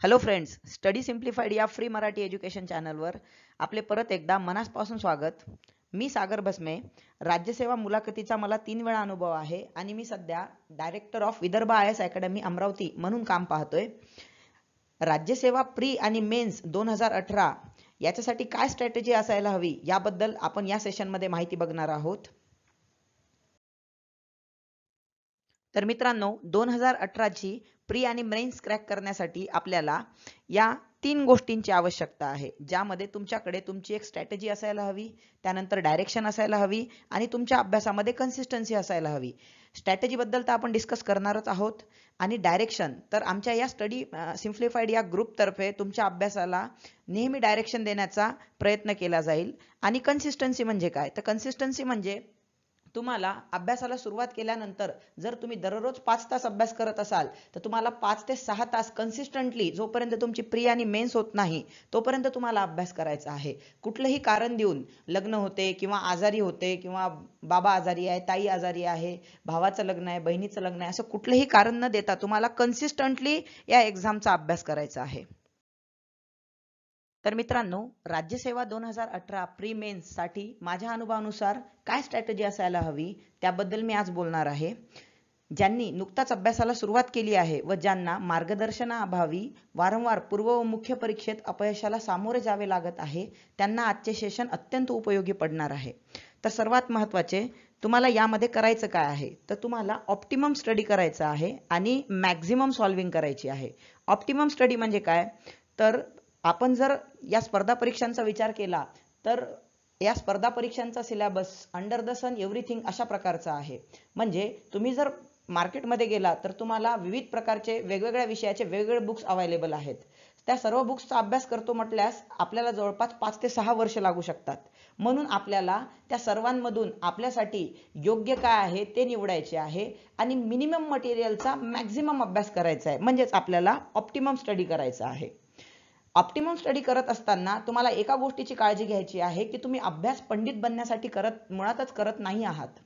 Hello friends, study simplified या free Marathi education चॅनलवर आपले परत एकदा मनापासून स्वागत. मी सागर भस्मे. राज्यसेवा मुलाखतीचा मला 3 वेळा अनुभव आहे आणि मी सध्या director of Vidarbha IAS academy Amravati म्हणून काम पाहतोय. राज्यसेवा प्री आणि मेन्स 2018 याच्यासाठी काय स्ट्रॅटेजी असायला हवी याबद्दल आपण या सेशनमध्ये माहिती बघणार आहोत. तर मित्रांनो, 2018ची प्री आणि मेन्स क्रॅक करण्यासाठी आपल्याला या 3 गोष्टींची आवश्यकता आहे, ज्यामध्ये तुमच्याकडे तुमची एक स्ट्रॅटेजी असायला हवी, त्यानंतर डायरेक्शन असायला हवी आणि तुमच्या अभ्यासामध्ये कन्सिस्टन्सी असायला हवी. स्ट्रॅटेजी बद्दल तर आपण डिस्कस करणारच आहोत आणि डायरेक्शन तर आमच्या या स्टडी सिम्प्लिफाईड या ग्रुपतर्फे तुमच्या अभ्यासाला नेहमी डायरेक्शन देण्याचा प्रयत्न केला जाईल. आणि कन्सिस्टन्सी म्हणजे काय? तर कन्सिस्टन्सी म्हणजे तुम्हाला अभ्यासाला सुरुवात केल्यानंतर जर तुम्ही दररोज 5 तास अभ्यास करत असाल तर तुम्हाला 5 ते 6 तास कन्सिस्टंटली जोपर्यंत तुमची प्री आणि मेन्स होत नाही तोपर्यंत तुम्हाला अभ्यास करायचा आहे. कुठलंही कारण देऊन लग्न होते किंवा आजारी होते किंवा बाबा आजारी आहे, ताई आजारी आहे, भावाचं लग्न आहे, बहिणीचं लग्न आहे, असं कुठलंही कारण न देता तुम्हाला कन्सिस्टंटली या एक्झामचा अभ्यास करायचा आहे. तर मित्रांनो, राज्यसेवा 2018 प्री मेन्स साठी माझ्या अनुभवानुसार काय स्ट्रॅटेजी असायला हवी त्याबद्दल मी आज बोलणार आहे. ज्यांनी नुकताच अभ्यासाला सुरुवात केली आहे व ज्यांना मार्गदर्शनाअभावी वारंवार पूर्व व मुख्य परीक्षेत अपयशाला सामोरे जावे लागत आहे त्यांना आजचे सेशन अत्यंत उपयोगी पडणार आहे. तर सर्वात महत्त्वाचे, तुम्हाला यामध्ये करायचं काय आहे तर तुम्हाला ऑप्टिमम स्टडी करायचा आहे आणि मॅक्झिमम सॉल्व्हिंग करायची आहे. ऑप्टिमम स्टडी म्हणजे काय? तर आपण जर या स्पर्धा परीक्षांचा विचार केला तर या स्पर्धा परीक्षांचा syllabus under the sun everything अशा प्रकारचा आहे. म्हणजे तुम्ही जर मार्केटमध्ये गेला तर तुम्हाला विविध प्रकारचे वेगवेगळ्या विषयाचे वेगवेगळे बुक्स अवेलेबल आहेत. त्या सर्व बुक्सचा अभ्यास करतो म्हटल्यास आपल्याला जवळपास 5 ते 6 वर्ष लागू शकतात. म्हणून आपल्याला त्या सर्वांमधून आपल्यासाठी योग्य काय आहे ते निवडायचे आहे आणि मिनिमम मटेरियलचा मॅक्झिमम अभ्यास करायचा आहे. म्हणजेच आपल्याला ऑप्टिमम स्टडी करायचा आहे. ऑप्टिमम स्टडी करत असताना तुम्हाला एका गोष्टीची काळजी घ्यायची आहे की तुम्ही अभ्यास पंडित बनण्यासाठी मुळातच करत नाही आहात.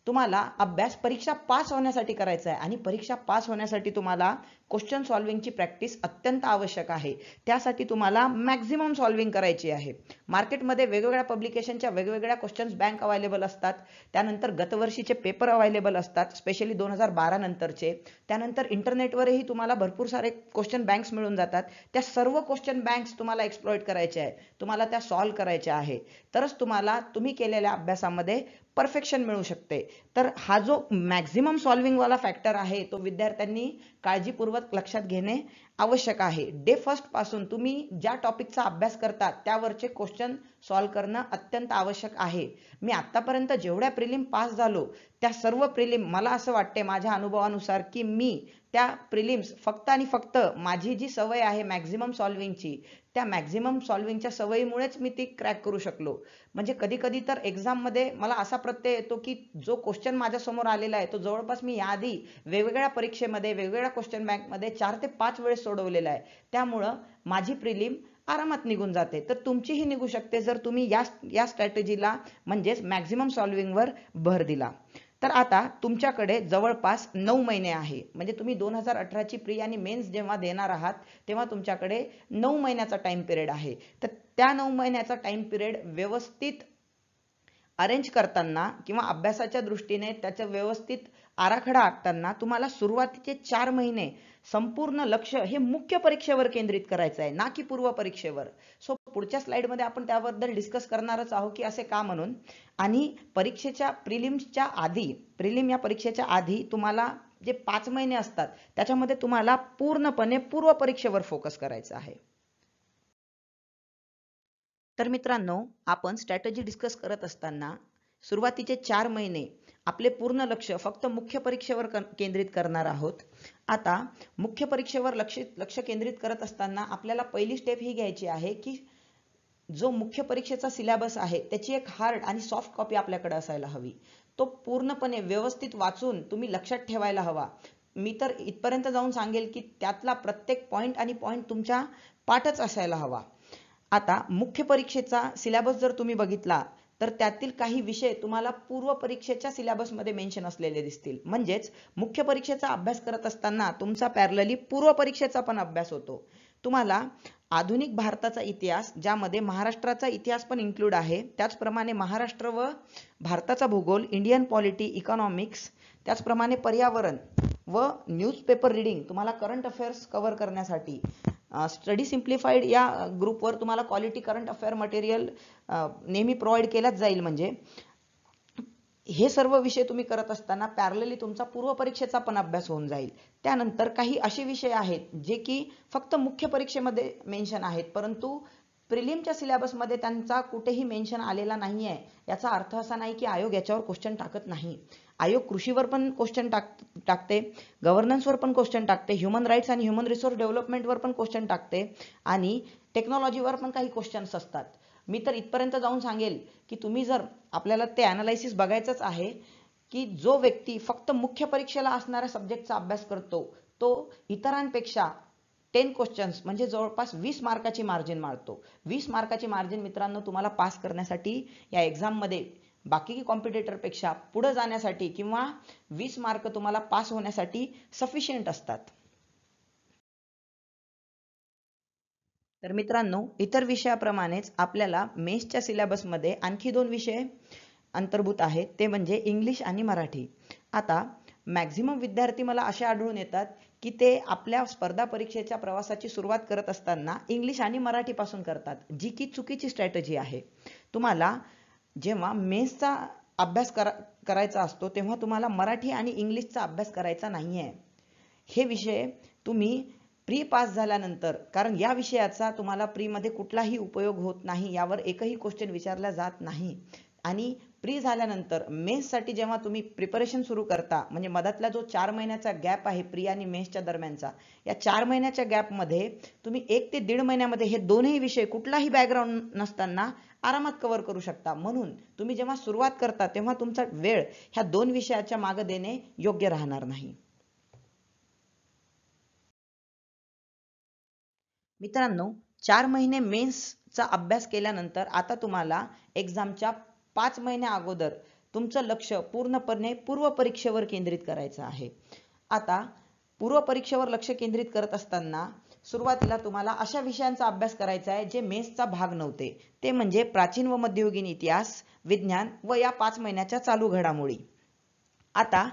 तुम्हाला अभ्यास परीक्षा पास होण्यासाठी करायचा आहे आणि परीक्षा पास होण्यासाठी तुम्हाला क्वेश्चन सॉल्व्हिंगची प्रॅक्टिस अत्यंत आवश्यक आहे. त्यासाठी तुम्हाला मॅक्झिमम सॉल्व्हिंग करायची आहे. मार्केटमध्ये वेगवेगळ्या पब्लिकेशनच्या वेगवेगळ्या क्वेश्चन्स बँक अवेलेबल असतात. त्यानंतर गतवर्षीचे पेपर अवेलेबल असतात, स्पेशली 2012 नंतरचे. त्यानंतर इंटरनेटवरही तुम्हाला भरपूर सारे क्वेश्चन बँक्स मिळून जातात. त्या सर्व क्वेश्चन बँक्स तुम्हाला एक्सप्लॉइट करायचे आहे, तुम्हाला त्या सॉल्व्ह करायच्या आहे. तरच तुम्ही केलेल्या अभ्यासामध्ये परफेक्शन मिळू शकते. तर हा जो मॅक्झिमम सॉल्व्हिंग वाला फॅक्टर आहे तो विद्यार्थ्यांनी काळजीपूर्वक लक्षात घेणे आवश्यक आहे. डे फर्स्ट पासून तुम्ही ज्या टॉपिकचा अभ्यास करता त्यावरचे क्वेश्चन सॉल्व्ह करणं अत्यंत आवश्यक आहे. मी आतापर्यंत जेवढ्या प्रिलिम पास झालो त्या सर्व प्रिलिम, मला असं वाटते माझ्या अनुभवानुसार की मी त्या प्रिलिम्स फक्त आणि फक्त माझी जी सवय आहे मॅक्झिमम सॉल्व्हिंगची, त्या मॅक्झिमम सॉल्व्हिंगच्या सवयीमुळेच मी ती क्रॅक करू शकलो. म्हणजे कधी कधी तर एक्झाममध्ये मला असा प्रत्यय येतो की जो क्वेश्चन माझ्यासमोर आलेला आहे तो जवळपास मी याआधी वेगवेगळ्या परीक्षेमध्ये वेगवेगळ्या क्वेश्चन बँकमध्ये 4 ते 5 वेळेस सोडवलेला आहे. त्यामुळं माझी प्रिलिम आरामात निघून जाते. तर तुमचीही निघू शकते जर तुम्ही या स्ट्रॅटेजीला म्हणजेच मॅक्झिमम सॉल्व्हिंगवर भर दिला. तर आता तुमच्याकडे जवळपास 9 महिने आहे. म्हणजे तुम्ही 2018ची प्री आणि मेन्स जेव्हा देणार आहात तेव्हा तुमच्याकडे 9 महिन्याचा टाइम पिरियड आहे. तर त्या 9 महिन्याचा टाइम पिरियड व्यवस्थित अरेंज करताना किंवा अभ्यासाच्या दृष्टीने त्याचं व्यवस्थित आराखडा आखताना तुम्हाला सुरुवातीचे 4 महिने संपूर्ण लक्ष हे मुख्य परीक्षेवर केंद्रित करायचं आहे, ना की पूर्व परीक्षेवर. सो पुढच्या स्लाइडमध्ये आपण त्याबद्दल डिस्कस करणारच आहोत की असे का म्हणून. आणि परीक्षेच्या प्रिलिम या परीक्षेच्या आधी तुम्हाला जे 5 महिने असतात त्याच्यामध्ये तुम्हाला पूर्णपणे पूर्व परीक्षेवर फोकस करायचा आहे. तर मित्रांनो, आपण स्ट्रॅटेजी डिस्कस करत असताना सुरुवातीचे 4 महिने आपले पूर्ण लक्ष फक्त मुख्य परीक्षेवर केंद्रित करणार आहोत. आता मुख्य परीक्षेवर लक्ष केंद्रित करत असताना आपल्याला पहिली स्टेप ही घ्यायची आहे की जो मुख्य परीक्षेचा सिलेबस आहे त्याची एक हार्ड आणि सॉफ्ट कॉपी आपल्याकडे असायला हवी. तो पूर्णपणे व्यवस्थित वाचून तुम्ही लक्षात ठेवायला हवा. मी तर इथपर्यंत जाऊन सांगेल की त्यातला प्रत्येक पॉइंट तुमच्या पाठच असायला हवा. आता मुख्य परीक्षेचा सिलेबस जर तुम्ही बघितला तर त्यातील काही विषय तुम्हाला पूर्व परीक्षेच्या सिलेबसमध्ये मेन्शन असलेले दिसतील. म्हणजेच मुख्य परीक्षेचा अभ्यास करत असताना तुमचा पॅरलली पूर्व परीक्षेचा पण अभ्यास होतो. तुम्हाला आधुनिक भारताचा इतिहास, ज्यामध्ये महाराष्ट्राचा इतिहास पण इन्क्लूड आहे, त्याचप्रमाणे महाराष्ट्र व भारताचा भूगोल, इंडियन पॉलिटी, इकॉनॉमिक्स, त्याचप्रमाणे पर्यावरण व न्यूजपेपर रीडिंग, तुम्हाला करंट अफेअर्स कव्हर करण्यासाठी स्टडी सिम्प्लिफाईड या ग्रुपवर तुम्हाला क्वालिटी करंट अफेअर मटेरियल नेहमी प्रोव्हाइड केलाच जाईल. म्हणजे हे सर्व विषय तुम्ही करत असताना पॅरलली तुमचा पूर्व परीक्षेचा पण अभ्यास होऊन जाईल. त्यानंतर काही असे विषय आहेत जे की फक्त मुख्य परीक्षेमध्ये मेन्शन आहेत, परंतु प्रिलिमच्या सिलेबसमध्ये त्यांचा कुठेही मेन्शन आलेला नाही आहे. याचा अर्थ असा नाही की आयोग याच्यावर क्वेश्चन टाकत नाही. आयोग कृषीवर पण क्वेश्चन टाकते, गव्हर्नन्सवर पण क्वेश्चन टाकते, ह्युमन राईट्स आणि ह्युमन रिसोर्स डेव्हलपमेंटवर पण क्वेश्चन टाकते आणि टेक्नॉलॉजीवर पण काही क्वेश्चन्स असतात. मी तर इथपर्यंत जाऊन सांगेल की तुम्ही जर आपल्याला ते ॲनालायसिस बघायचंच आहे की जो व्यक्ती फक्त मुख्य परीक्षेला असणाऱ्या सब्जेक्टचा अभ्यास करतो तो इतरांपेक्षा 10 क्वेश्चन्स म्हणजे जवळपास 20 मार्काची मार्जिन मारतो. 20 मार्काची मार्जिन मित्रांनो तुम्हाला पास करण्यासाठी या एक्झाममध्ये बाकी कॉम्पिटिटरपेक्षा पुढे जाण्यासाठी किंवा 20 मार्क तुम्हाला पास होण्यासाठी सफिशियंट असतात. तर मित्रांनो, इतर विषयाप्रमाणेच आपल्याला मेन्सच्या सिलेबसमध्ये आणखी 2 विषय अंतर्भूत आहेत, ते म्हणजे इंग्लिश आणि मराठी. आता मॅक्झिमम विद्यार्थी मला असे आढळून येतात की ते आपल्या स्पर्धा परीक्षेच्या प्रवासाची सुरुवात करत असताना इंग्लिश आणि मराठी पासून करतात, जी की चुकीची स्ट्रॅटेजी आहे. तुम्हाला जेव्हा मेन्सचा अभ्यास करायचा असतो तेव्हा तुम्हाला मराठी आणि इंग्लिशचा अभ्यास करायचा नाही आहे. हे विषय तुम्ही प्री पास झाल्यानंतर, कारण या विषयाचा तुम्हाला प्रीमध्ये कुठलाही उपयोग होत नाही, यावर एकही क्वेश्चन विचारला जात नाही. आणि प्री झाल्यानंतर मेन्ससाठी जेव्हा तुम्ही प्रिपरेशन सुरू करता, म्हणजे मधातला जो 4 महिन्याचा गॅप आहे प्री आणि मेन्सच्या दरम्यानचा, या 4 महिन्याच्या गॅपमध्ये तुम्ही 1 ते 1.5 महिन्यामध्ये हे दोनही विषय कुठलाही बॅकग्राऊंड नसताना आरामात कव्हर करू शकता. म्हणून तुम्ही जेव्हा सुरुवात करता तेव्हा तुमचा वेळ ह्या 2 विषयाच्या मागे देणे योग्य राहणार नाही. मित्रांनो, 4 महिने मेन्सचा अभ्यास केल्यानंतर आता तुम्हाला एक्झामच्या 5 महिन्या अगोदर तुमचं लक्ष पूर्णपणे पूर्व परीक्षेवर केंद्रित करायचं आहे. आता पूर्व परीक्षेवर लक्ष केंद्रित करत असताना सुरुवातीला तुम्हाला अशा विषयांचा अभ्यास करायचा आहे जे मेन्सचा भाग नव्हते, ते म्हणजे प्राचीन व मध्ययुगीन इतिहास, विज्ञान व या 5 महिन्याच्या चालू घडामोडी. आता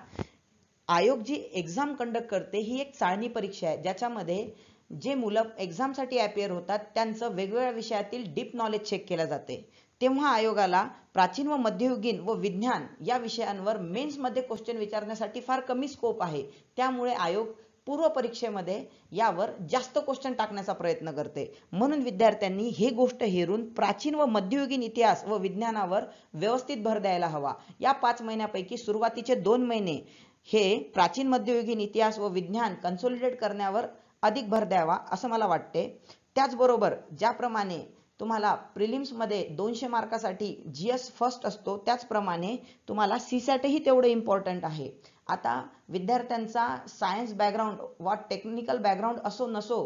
आयोग जी एक्झाम कंडक्ट करते ही एक चाळणी परीक्षा आहे, ज्याच्यामध्ये जे मुलं एक्झामसाठी अपिअर होतात त्यांचं वेगवेगळ्या विषयातील डीप नॉलेज चेक केलं जाते. तेव्हा आयोगाला प्राचीन व मध्ययुगीन व विज्ञान या विषयांवर मेन्समध्ये क्वेश्चन विचारण्यासाठी फार कमी स्कोप आहे. त्यामुळे आयोग पूर्व परीक्षेमध्ये यावर जास्त क्वेश्चन टाकण्याचा प्रयत्न करते. म्हणून विद्यार्थ्यांनी ही गोष्ट हेरून प्राचीन व मध्ययुगीन इतिहास व विज्ञानावर व्यवस्थित भर द्यायला हवा. या 5 महिन्यापैकी सुरुवातीचे 2 महिने हे प्राचीन मध्ययुगीन इतिहास व विज्ञान कन्सोलिडेट करण्यावर अधिक भर द्यावा असं मला वाटते. त्याचबरोबर ज्याप्रमाणे तुम्हाला प्रिलिम्समध्ये 200 मार्कासाठी जीएस फर्स्ट असतो, त्याचप्रमाणे तुम्हाला सीसॅटही तेवढं इम्पॉर्टंट आहे. आता विद्यार्थ्यांचा सायन्स बॅकग्राऊंड वा टेक्निकल बॅकग्राऊंड असो नसो,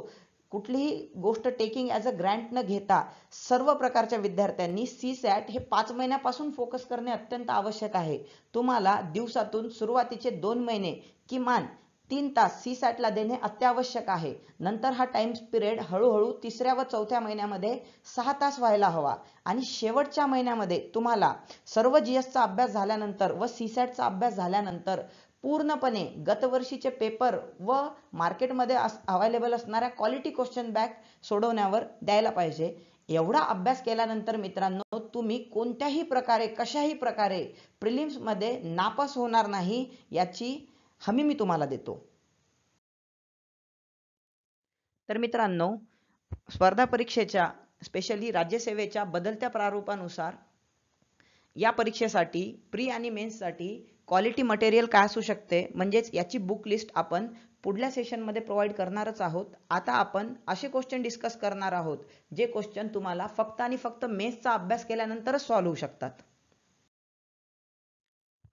कुठलीही गोष्ट टेकिंग ॲज अ ग्रँट न घेता सर्व प्रकारच्या विद्यार्थ्यांनी सीसॅट हे 5 महिन्यापासून फोकस करणे अत्यंत आवश्यक आहे. तुम्हाला दिवसातून सुरुवातीचे 2 महिने किमान 3 तास सीसॅटला देणे अत्यावश्यक आहे. नंतर हा टाइम पिरियड हळूहळू 3ऱ्या व 4थ्या महिन्यामध्ये 6 तास व्हायला हवा आणि शेवटच्या महिन्यामध्ये तुम्हाला सर्व जीएसचा अभ्यास झाल्यानंतर व सीसॅटचा अभ्यास झाल्यानंतर पूर्णपणे गतवर्षीचे पेपर व मार्केटमध्ये अवेलेबल असणाऱ्या क्वालिटी क्वेश्चन बँक सोडवण्यावर द्यायला पाहिजे. एवढा अभ्यास केल्यानंतर मित्रांनो तुम्ही कोणत्याही प्रकारे कशाही प्रकारे प्रिलिम्समध्ये नापास होणार नाही याची हमी मी तुम्हाला देतो. तर मित्रांनो, स्पर्धा परीक्षेच्या स्पेशली राज्यसेवेच्या बदलत्या प्रारूपानुसार या परीक्षेसाठी प्री आणि मेन्ससाठी क्वालिटी मटेरियल काय असू शकते, म्हणजेच याची बुक लिस्ट आपण पुढल्या सेशनमध्ये प्रोव्हाइड करणारच आहोत. आता आपण असे क्वेश्चन डिस्कस करणार आहोत जे क्वेश्चन तुम्हाला फक्त आणि फक्त मेन्सचा अभ्यास केल्यानंतरच सॉल्व्ह होऊ शकतात.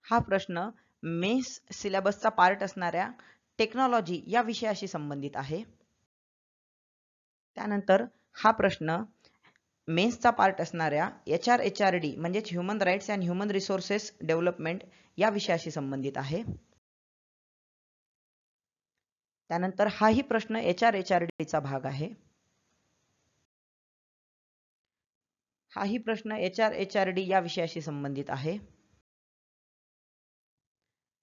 हा प्रश्न मेन्स सिलेबसचा पार्ट असणाऱ्या टेक्नॉलॉजी या विषयाशी संबंधित आहे. त्यानंतर हा प्रश्न मेन्सचा पार्ट असणाऱ्या HRHRD म्हणजेच human rights and human resources development या विषयाशी संबंधित आहे. त्यानंतर हाही प्रश्न HRHRDचा भाग आहे. हाही प्रश्न HRHRD या विषयाशी संबंधित आहे.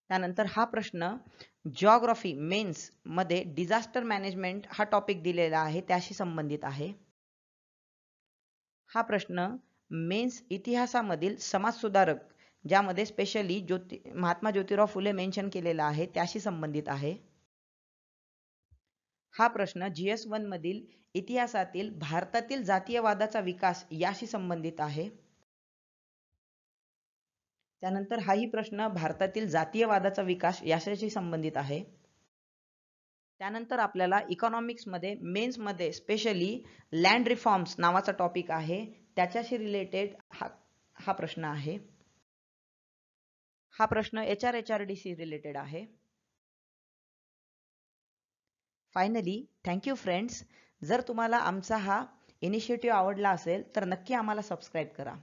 त्यानंतर हा प्रश्न जिओग्राफी मेन्स मध्ये डिझास्टर मॅनेजमेंट हा टॉपिक दिलेला आहे, त्याशी संबंधित आहे. हा प्रश्न मेन्स इतिहासामधील समाजसुधारक ज्यामध्ये स्पेशली महात्मा ज्योतिराव फुले मेन्शन केलेला आहे, त्याशी संबंधित आहे. हा प्रश्न GS1 मधील इतिहासातील भारतातील जातीयवादाचा विकास याशी संबंधित आहे. त्यानंतर हाही प्रश्न भारतातील जातीयवादाचा विकास याशी संबंधित आहे. त्यानंतर आपल्याला इकॉनॉमिक्स मध्ये मेन्स मध्ये स्पेशली लँड रिफॉर्म्स नावाचा टॉपिक आहे, त्याच्याशी रिलेटेड हा प्रश्न आहे. हा प्रश्न HRHRD शी रिलेटेड आहे. Finally thank you friends. जर तुम्हाला आमचा हा इनिशिएटिव्ह आवडला असेल तर नक्की आम्हाला सबस्क्राईब करा.